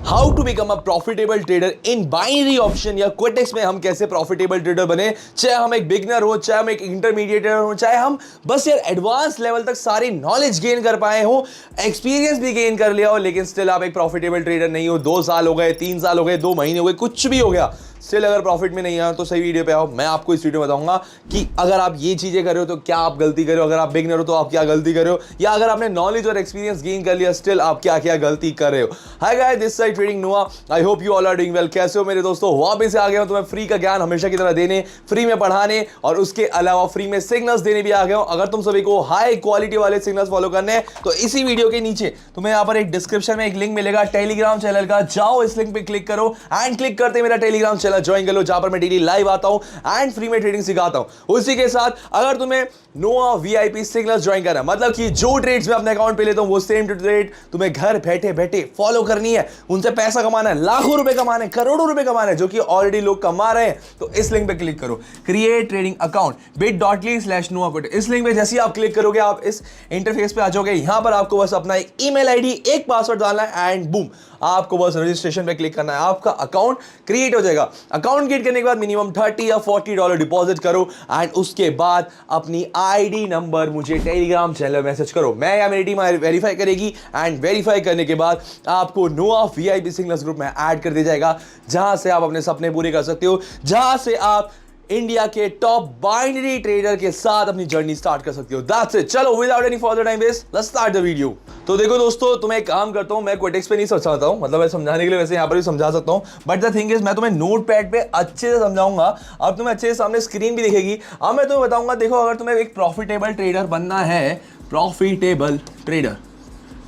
How to become a profitable trader in binary option या Quotex में हम कैसे प्रॉफिटेबल ट्रेडर बने, चाहे हम एक बिगनर हो, चाहे हम एक इंटरमीडिएट हो, चाहे हम बस यार एडवांस लेवल तक सारी नॉलेज गेन कर पाए हो, एक्सपीरियंस भी गेन कर लिया हो, लेकिन स्टिल आप एक प्रॉफिटेबल ट्रेडर नहीं हो। 2 साल हो गए, 3 साल हो गए, 2 महीने हो गए, कुछ भी हो गया, स्टिल अगर प्रॉफिट में नहीं आया तो सही वीडियो पे आओ। मैं आपको इस वीडियो में बताऊंगा कि अगर आप ये चीजें कर रहे हो तो क्या आप गलती कर रहे हो, अगर आप बिगनर हो तो आप क्या गलती कर रहे हो, या अगर आपने नॉलेज और एक्सपीरियंस गेन कर लिया स्टिल आप क्या क्या गलती कर रहे हो। Hi guys, this side trading Noah. I hope you all are doing well. कैसे हो मेरे दोस्तों? वापस से आ गया हूं तुम्हें फ्री का ज्ञान हमेशा की तरह देने, फ्री में पढ़ाने और उसके अलावा फ्री में सिग्नल्स देने भी आ गया हूं। अगर तुम सभी को हाई क्वालिटी वाले सिग्नल्स फॉलो करने हैं तो इसी वीडियो के नीचे तुम्हें यहां पर एक डिस्क्रिप्शन में एक लिंक मिलेगा टेलीग्राम चैनल का, जाओ इस लिंक पे क्लिक करो एंड क्लिक करते मेरा टेलीग्राम चैनल ज्वाइन कर लो, जहां पर मैं डेली लाइव आता हूं एंड फ्री में ट्रेडिंग सिखाता हूं। उसी के साथ अगर तुम्हें नोआ वीआईपी सिग्नल्स ज्वाइन करना है, मतलब कि जो ट्रेड्स मैं अपने अकाउंट पे लेता हूं वो सेम टू ट्रेड तुम्हें घर बैठे बैठे फॉलो करनी है, उनसे पैसा कमाना है, लाखों रुपए कमाने हैं, करोड़ों रुपए कमाने हैं, जो कि ऑलरेडी लोग कमा रहे हैं, तो इस लिंक पे क्लिक करो, क्रिएट ट्रेडिंग अकाउंट bit.ly/noah। इस लिंक पे जैसे ही आप क्लिक करोगे आप इस इंटरफेस पे आ जाओगे। यहां पर आपको बस अपना एक ईमेल आईडी, एक पासवर्ड डालना है एंड बूम, आपको बस रजिस्ट्रेशन पे क्लिक करना है, आपका अकाउंट क्रिएट हो जाएगा। अकाउंट क्रिएट करने के बाद मिनिमम $30 या $40 डिपॉजिट करो एंड उसके बाद अपनी आईडी नंबर मुझे टेलीग्राम चैनल मैसेज करो, मैं या मेरी टीम वेरीफाई करेगी एंड वेरीफाई करने के बाद आपको नोआ वीआईपी सिग्नल्स ग्रुप में ऐड कर दिया जाएगा, जहां से आप अपने सपने पूरे कर सकते हो, जहां से आप इंडिया के टॉप बाइनरी ट्रेडर के साथ अपनी जर्नी स्टार्ट कर सकते हो। That's it. चलो without any further time waste let's start the video. तो देखो दोस्तों, तुम्हें एक काम करता हूं, मैं क्विटेक्स पे नहीं समझाता हूं, मतलब मैं समझाने के लिए वैसे यहां पर भी समझा सकता हूं, बट द थिंग इज मैं तुम्हें नोट पैड पे अच्छे से समझाऊंगा। अब तुम्हें अच्छे से सामने स्क्रीन भी दिखेगी। अब मैं तुम्हें बताऊंगा, देखो अगर तुम्हें एक प्रॉफिटेबल ट्रेडर बनना है, प्रॉफिटेबल ट्रेडर,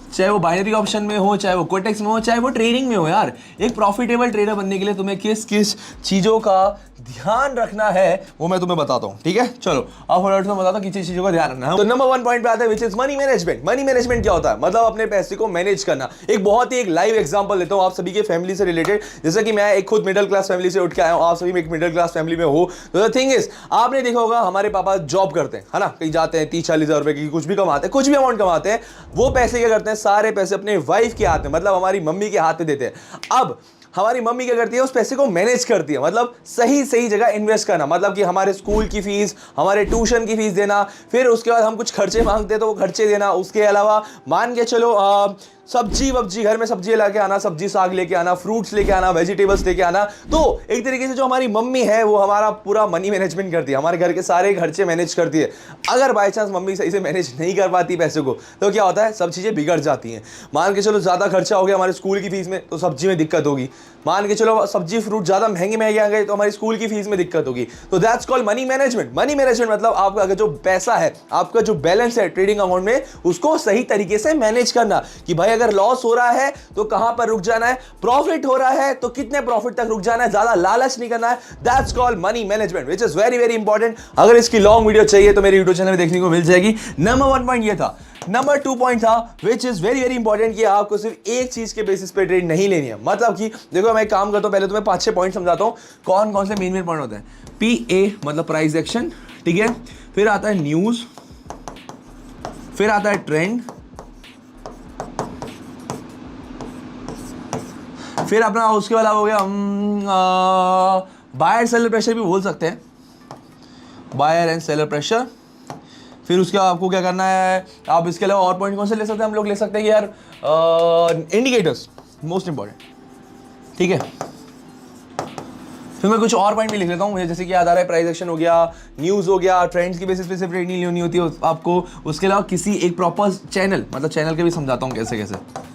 चाहे वो बाइनरी ऑप्शन में हो, चाहे वो क्विटेक्स में हो, चाहे वो ट्रेडिंग में हो, यार एक प्रॉफिटेबल ट्रेडर बनने के लिए तुम्हें किस किस चीजों का ध्यान रखना है वो मैं तुम्हें बताता हूं। ठीक है, चलो अब फटाफट मैं बताता हूं किस चीजों का ध्यान रखना है। तो नंबर 1 पॉइंट पे आता है, which is money management. Money management क्या होता है? मतलब अपने पैसे को मैनेज करना। एक बहुत ही एक लाइव एग्जांपल लेता हूं आप सभी के फैमिली से रिलेटेड। जैसे कि मैं एक खुद मिडिल क्लास फैमिली से उठ के आया हूं, आप सभी में एक मिडिल क्लास फैमिली में हो। तो द थिंग इज, आपने देखा होगा हमारे पापा जॉब करते हैं, है ना, कहीं जाते हैं, 30-40 हज़ार रुपए की कुछ भी कमाते हैं, कुछ भी अमाउंट कमाते हैं, वो पैसे क्या करते हैं, सारे पैसे अपने वाइफ के हाथ में, मतलब हमारी मम्मी के हाथ में देते हैं। अब हमारी मम्मी क्या करती है, उस पैसे को मैनेज करती है, मतलब सही सही जगह इन्वेस्ट करना, मतलब कि हमारे स्कूल की फीस, हमारे ट्यूशन की फीस देना, फिर उसके बाद हम कुछ खर्चे मांगते हैं तो वो खर्चे देना, उसके अलावा मान के चलो सब्जी वब्जी, घर में सब्जी लेके आना, सब्जी साग लेके आना, फ्रूट्स लेके आना, वेजिटेबल्स लेके आना। तो एक तरीके से जो हमारी मम्मी है वो हमारा पूरा मनी मैनेजमेंट करती है, हमारे घर के सारे खर्चे मैनेज करती है। अगर बाई चांस मम्मी सही से मैनेज नहीं कर पाती पैसे को तो क्या होता है, सब चीज़ें बिगड़ जाती हैं। मान के चलो ज़्यादा खर्चा हो गया हमारे स्कूल की फीस में तो सब्जी में दिक्कत होगी, मान के चलो सब्जी फ्रूट ज़्यादा महंगे महंगे आ गए तो हमारी स्कूल की फीस में दिक्कत होगी। तो that's called money management. Money management मतलब आपका अगर जो पैसा है, आपका जो बैलेंस है ट्रेडिंग अकाउंट में, उसको सही तरीके से मैनेज करना कि भाई अगर लॉस हो रहा है तो कहां पर रुक जाना है, प्रॉफिट हो रहा है तो कितने प्रॉफिट तक रुक जाना है, ज्यादा लालच नहीं करना है। That's called money management, which is very very important. अगर इसकी लॉन्ग वीडियो चाहिए तो मेरे यूट्यूब चैनल में देखने को मिल जाएगी। नंबर 1 पॉइंट ये था। नंबर 2 पॉइंट था, which is very very important, कि आपको सिर्फ एक चीज के बेसिस पे ट्रेड नहीं लेनी है। मतलब कि देखो मैं एक काम करता हूं, पहले तुम्हें 5-6 पॉइंट समझाता हूं कौन कौन से मेन पॉइंट होते हैं। PA मतलब प्राइस एक्शन, ठीक है, फिर आता है न्यूज, फिर आता है ट्रेंड, फिर अपना उसके बाद हो गया बायर सेलर प्रेशर भी बोल सकते हैं, बायर एंड सेलर प्रेशर। फिर उसके बाद आपको क्या करना है, आप इसके अलावा और पॉइंट कौन से ले सकते हैं, हम लोग ले सकते हैं कि यार इंडिकेटर्स मोस्ट इंपॉर्टेंट, ठीक है। फिर मैं कुछ और पॉइंट भी लिख लेता हूँ, मुझे जैसे कि याद आ रहा है, प्राइस एक्शन हो गया, न्यूज़ हो गया, ट्रेंड्स की बेसिस पे सिर्फ ट्रेड नहीं लेनी होती है आपको, उसके अलावा किसी एक प्रॉपर चैनल, मतलब चैनल के भी समझाता हूँ कैसे कैसे।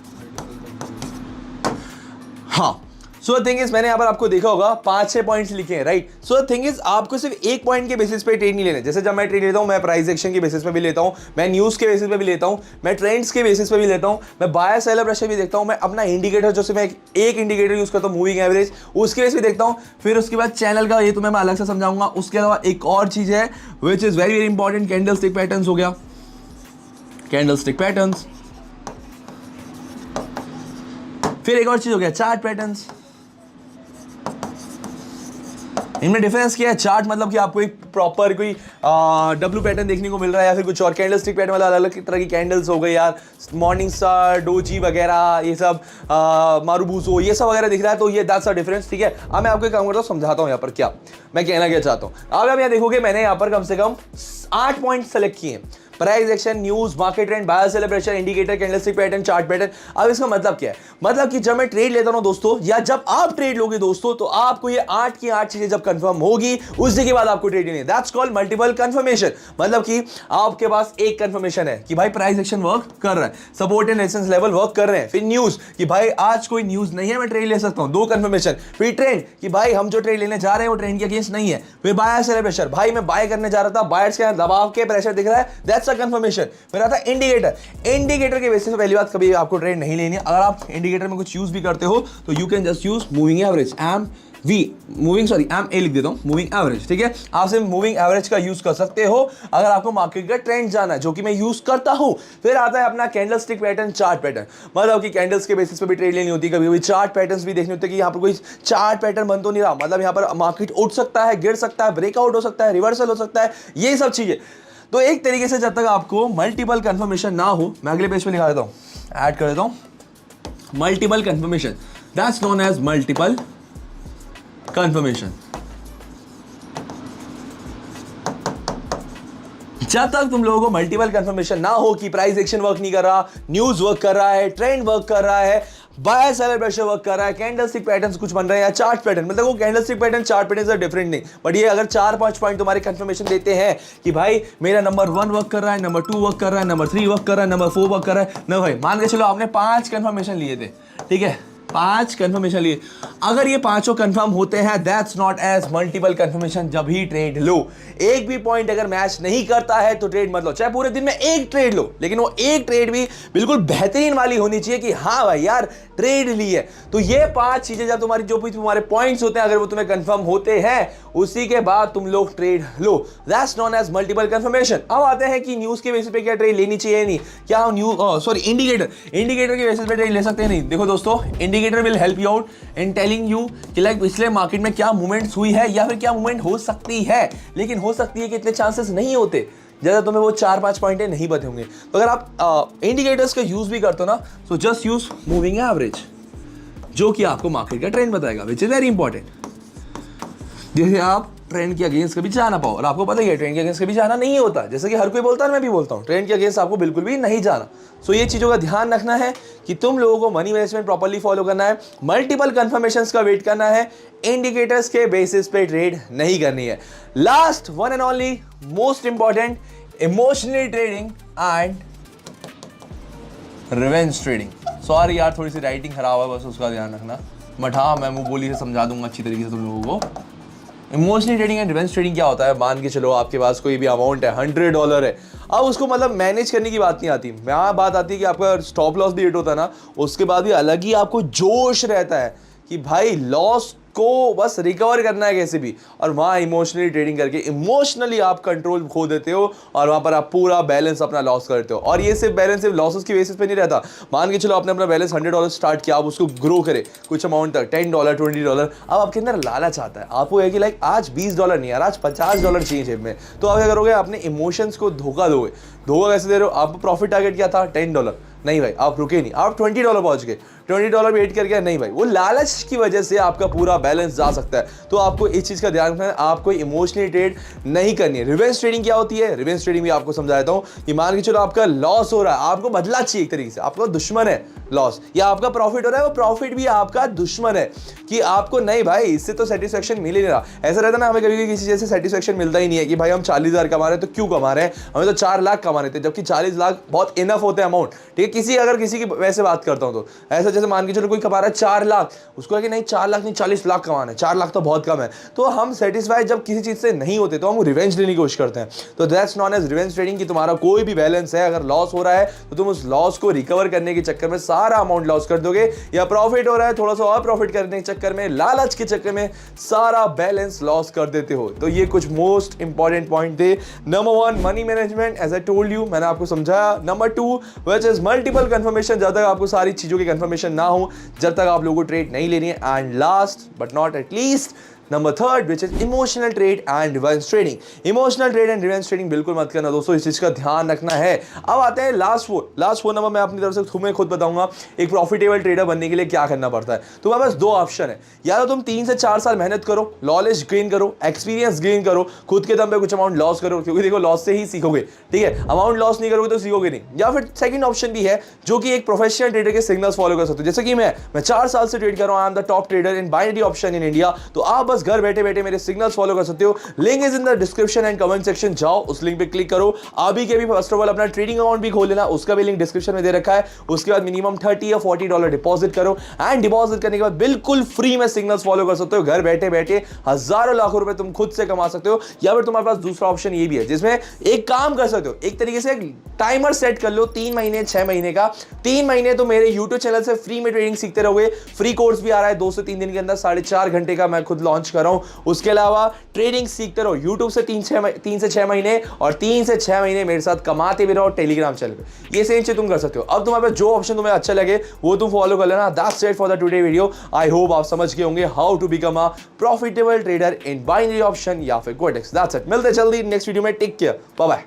हाँ, सो द थिंग इज, मैंने यहाँ पर आपको देखा होगा 5-6 पॉइंट्स लिखे हैं, right. So the thing is, आपको सिर्फ एक पॉइंट के बेसिस पे ट्रेड नहीं लेना। जैसे जब मैं ट्रेड लेता हूँ, मैं प्राइस एक्शन के बेसिस पे भी लेता हूँ, मैं न्यूज़ के बेसिस पे भी लेता हूँ, मैं ट्रेंड्स के बेसिस पे भी लेता हूँ, मैं बायर सेलर प्रेशर भी देखता हूँ, मैं अपना इंडिकेटर जो से मैं एक इंडिकेटर यूज करता हूँ मूविंग एवरेज, उसके बेस भी देखता हूँ। फिर उसके बाद चैनल का ये तुम्हें मैं अलग से समझाऊंगा। उसके अलावा एक और चीज़ है which is very very important, candle stick patterns हो गया, कैंडल स्टिक पैटर्न्स। फिर एक और चीज़ हो गया चार्ट पैटर्न्स, इनमें डिफरेंस क्या है? चार्ट मतलब कि आपको एक प्रॉपर कोई डब्ल्यू पैटर्न देखने को मिल रहा है या फिर कुछ और कैंडल स्टिक पैटर्न वाला अलग अलग तरह की कैंडल्स हो गई यार, मॉर्निंग स्टार, डोजी वगैरह, ये सब मारूबूसो, ये सब वगैरह दिख रहा है, तो ये दैट्स अ डिफरेंस। ठीक है, अब मैं आपको एक काम करता हूँ, समझाता हूँ यहाँ पर क्या मैं कहना क्या चाहता हूँ। अब आप यहाँ देखोगे मैंने यहाँ पर कम से कम 8 पॉइंट सेलेक्ट किए, price action, news, market trend, buyer celebration, indicator, candlestick pattern, chart pattern. अब इसका मतलब क्या है? मतलब कि जब मैं ट्रेड लेता हूं दोस्तों, या जब आप ट्रेड लोगे दोस्तों, तो आपको ये 8 की 8 चीजें जब कंफर्म होगी, उसके बाद आपको ट्रेड लेनी है। That's called multiple confirmation. मतलब कि आपके पास एक कंफर्मेशन है कि भाई प्राइस एक्शन वर्क कर रहा है, support and resistance level work कर रहे हैं, फिर न्यूज कि भाई आज कोई न्यूज नहीं है, मैं ट्रेड ले सकता हूं, 2 कंफर्मेशन, फिर ट्रेंड कि भाई हम जो ट्रेड लेने जा रहे हैं वो ट्रेंड के अगेंस्ट नहीं है, फिर बायर सेलिब्रेशन, भाई मैं बाय करने जा रहा था, बायर्स के दबाव के प्रेशर दिख रहा है, दैट्स अ कंफर्मेशन। फिर आता है इंडिकेटर। इंडिकेटर के बेसिस पे पहली बात, कभी आपको ट्रेड नहीं लेनी है। अगर आप इंडिकेटर में कुछ यूज भी करते हो तो you can just use moving average, M A लिख देता हूं, मूविंग एवरेज। ठीक है, आप सिर्फ मूविंग एवरेज का यूज कर सकते हो अगर आपको मार्केट का ट्रेंड जाना है, जो कि मैं यूज करता हूं। फिर आता है अपना candle stick pattern, chart pattern. मतलब कि कैंडल्स के बेसिस पे भी ट्रेड लेनी होती है, कभी कभी चार्ट पैटर्न्स भी देखने होते हैं कि यहाँ पर कोई चार्ट पैटर्न बन तो नहीं रहा, मतलब यहाँ पर मार्केट उठ सकता है, गिर सकता है, ब्रेकआउट हो सकता है, रिवर्सल हो सकता है, ये सब चीजें। तो एक तरीके से जब तक आपको मल्टीपल कंफर्मेशन ना हो, मैं अगले पेज पे लिखा देता हूं, ऐड कर देता हूं, multiple confirmation, that's known as multiple confirmation. जब तक तुम लोगों को मल्टीपल कंफर्मेशन ना हो कि प्राइस एक्शन वर्क नहीं कर रहा, न्यूज वर्क कर रहा है, ट्रेंड वर्क कर रहा है, बायर सेलर प्रेशर वर्क कर रहा है, कैंडलस्टिक पैटर्न्स कुछ बन रहे हैं, या चार्ट पैटर्न, मतलब वो कैंडलस्टिक पैटर्न चार्ट पैटर्न से डिफरेंट नहीं, बट ये अगर 4-5 पॉइंट तुम्हारे कंफर्मेशन देते हैं कि भाई मेरा नंबर 1 वर्क कर रहा है, नंबर 2 वर्क कर रहा है, नंबर 3 वर्क कर रहा है, नंबर 4 वर्क कर रहा है ना, भाई मान के चलो आपने 5 कंफर्मेशन लिए थे, ठीक है, 5 कंफर्मेशन लिए, अगर ये पांचों कंफर्म होते हैं, that's not as multiple confirmation. जब ही ट्रेड लो, एक भी पॉइंट अगर मैच नहीं करता है तो ट्रेड मत लो, चाहे पूरे दिन में एक ट्रेड लो, लेकिन वो एक ट्रेड भी बिल्कुल बेहतरीन वाली होनी चाहिए कि हाँ भाई यार ट्रेड ली है। तो ये 5 चीजें जब तुम्हारी जो भी तुम्हारे पॉइंट्स होते हैं, अगर वो तुम्हें कंफर्म होते हैं, उसी के बाद तुम लोग ट्रेड लो, that's known as multiple confirmation. अब आते हैं कि न्यूज के बेसिस पे क्या ट्रेड लेनी चाहिए नहीं, क्या हम इंडिकेटर के बेसिस पे ट्रेड ले सकते हैं नहीं। देखो दोस्तों, indicator will help you out in telling you कि लाइक पिछले मार्केट में क्या मूवमेंट्स हुई है या फिर क्या मूवमेंट हो सकती है, लेकिन हो सकती है कि इतने चांसेस नहीं होते, ज्यादा तुम्हें वो 4-5 पॉइंट नहीं पते होंगे। तो अगर आप इंडिकेटर्स का यूज भी करते हो ना, so just use moving average, जो कि आपको मार्केट का ट्रेंड बताएगा, विच इज वेरी इंपॉर्टेंट। जैसे आप ट्रेंड के अगेंस्ट कभी जाना पाओ, और आपको पता ही है ट्रेंड के अगेंस्ट कभी जाना नहीं होता, जैसे कि हर कोई बोलता है, मैं भी बोलता हूँ, ट्रेंड के अगेंस्ट आपको बिल्कुल भी नहीं जाना। सो ये चीज़ों का ध्यान रखना है कि तुम लोगों को मनी मैनेजमेंट प्रॉपर्ली फॉलो करना है, मल्टीपल कंफर्मेशंस का वेट करना है, इंडिकेटर्स के बेसिस पे ट्रेड नहीं करनी है। Last one and only most important, emotionally trading and revenge trading. Sorry यार, थोड़ी सी राइटिंग खराब है, बस उसका ध्यान रखना, बट हाँ मैं मुंह बोली से समझा दूंगा अच्छी तरीके से तुम लोगों को। Emotional trading and revenge trading क्या होता है? मान के चलो आपके पास कोई भी अमाउंट है, $100 है, अब उसको मतलब मैनेज करने की बात नहीं आती, यहाँ बात आती है कि आपका स्टॉप लॉस भी हिट होता है ना, उसके बाद भी अलग ही आपको जोश रहता है कि भाई लॉस को बस रिकवर करना है कैसे भी, और वहाँ इमोशनली ट्रेडिंग करके इमोशनली आप कंट्रोल खो देते हो और वहाँ पर आप पूरा बैलेंस अपना लॉस करते हो। और ये सिर्फ बैलेंस सिर्फ लॉसेस की बेसिस पे नहीं रहता, मान के चलो आपने अपना बैलेंस $100 स्टार्ट किया, आप उसको ग्रो करे कुछ अमाउंट तक, $10, $20, अब आपके अंदर लालच आता है, आपको है कि लाइक आज $20 नहीं यार, आज $50 चाहिए जेब में, तो आप क्या करोगे? अपने इमोशंस को धोखा दोगे। धोखा कैसे दे रहे हो? आप प्रॉफिट टारगेट क्या था? $10, नहीं भाई आप रुके नहीं, आप $20 पहुंच गए, $20 भी हिट करके नहीं भाई, वो लालच की वजह से आपका पूरा बैलेंस जा सकता है। तो आपको इस चीज का ध्यान रखना है, आपको इमोशनली ट्रेड नहीं करनी है। रिवेंज ट्रेडिंग क्या होती है? रिवेंज ट्रेडिंग भी आपको समझा देता हूं कि मान के चलो आपका लॉस हो रहा है, आपको बदला चाहिए एक तरीके से, आपका दुश्मन है लॉस, या आपका प्रॉफिट हो रहा है, वो प्रॉफिट भी आपका दुश्मन है कि आपको नहीं भाई इससे तो सेटिस्फेक्शन मिल ही नहीं रहा। ऐसा रहता ना, हमें कभी किसी चीज से सेटिस्फेक्शन मिलता ही नहीं है कि भाई हम 40,000 कमा रहे हैं तो क्यों कमा रहे हैं, हमें तो 4 लाख कमाने थे, जबकि 40 लाख बहुत इनफ होते हैं अमाउंट। ठीक है, किसी की वैसे बात करता हूं तो ऐसा, जैसे मान के चलो कोई कमा रहा है 4 लाख, उसको है कि नहीं 4 लाख नहीं 40 लाख कमाना है, 4 लाख तो बहुत कम है। तो हम सेटिस्फाइड जब किसी चीज से नहीं होते तो हम रिवेंज लेने की कोशिश करते हैं। तो that's known as revenge trading कि तुम्हारा कोई भी बैलेंस है, अगर लॉस हो रहा है तो तुम उस लॉस को रिकवर करने के चक्कर में सारा अमाउंट लॉस कर दोगे, या प्रॉफिट हो रहा है थोड़ा सा और प्रॉफिट करने के चक्कर में, लालच के चक्कर में सारा बैलेंस लॉस कर देते हो। तो ये कुछ मोस्ट इंपॉर्टेंट पॉइंट थे। Number 1 money management, as I told you, मैंने आपको समझाया। Number 2 which is multiple confirmation, जब तक आपको सारी चीजों की कंफर्मेशन ना हो, जब तक आप लोगों को ट्रेड नहीं लेनी है। And last but not at least, number third which is emotional trade and revenge trading. Emotional trade and revenge trading बिल्कुल मत करना दोस्तों, इस चीज का ध्यान रखना है। अब आते हैं लास्ट फोर नंबर मैं अपनी तरफ से तुम्हें खुद बताऊंगा एक प्रॉफिटेबल ट्रेडर बनने के लिए क्या करना पड़ता है। तुम्हारे पास दो ऑप्शन है, या तो तुम 3 से 4 साल मेहनत करो, नॉलेज गेन करो, एक्सपीरियंस गेन करो, खुद के दम पे कुछ अमाउंट लॉस करो, क्योंकि देखो लॉस से ही सीखोगे, ठीक है, अमाउंट लॉस नहीं करोगे तो सीखोगे नहीं। या फिर सेकंड ऑप्शन भी है जो कि एक प्रोफेशनल ट्रेडर के सिग्नल्स फॉलो कर सकते हो, जैसे कि मैं 4 साल से ट्रेड कर रहा हूं, I am the top trader in binary option in India. तो आप बस घर बैठे बैठे मेरे सिग्नल्स फॉलो कर सकते हो। Link is in the description and comment section, जाओ उस लिंक पे क्लिक करो। अभी के भी फर्स्ट ऑफ ऑल अपना ट्रेडिंग अकाउंट भी खोल लेना, उसका भी लिंक डिस्क्रिप्शन में दे रखा है। उसके बाद मिनिमम $30 या $40 डिपॉजिट करो एंड डिपॉजिट करने के बाद बिल्कुल फ्री में सिग्नल्स फॉलो कर सकते हो। घर बैठे बैठे हजारों लाखों रुपए तुम खुद से कमा सकते हो। या फिर तुम्हारे पास दूसरा ऑप्शन ये भी है जिसमें एक काम कर सकते हो, एक तरीके से टाइमर सेट कर लो 3 महीने 6 महीने का। 3 महीने तो मेरे यूट्यूब चैनल से फ्री में ट्रेडिंग सीखते रहोगे। फ्री कोर्स भी आ रहा है 2 से 3 दिन के अंदर, 4.5 घंटे का मैं खुद लॉन्च कर रहा हूं। उसके अलावा ट्रेडिंग सीखते रहो यूट्यूब से 3 से 6 महीने, और 3 से 6 महीने मेरे साथ कमाते भी रहो टेलीग्राम चैनल पे। ये सेम चीज तुम कर सकते हो। अब तुम्हारे पास जो ऑप्शन तुम्हें अच्छा लगे वो तुम फॉलो कर लेना। That's it for the today video. I hope आप समझ गए होंगे how to become a profitable trader in binary option या फिर क्विटेक्स। दैट्स इट, मिलते जल्दी नेक्स्ट वीडियो में। Take care, bye bye.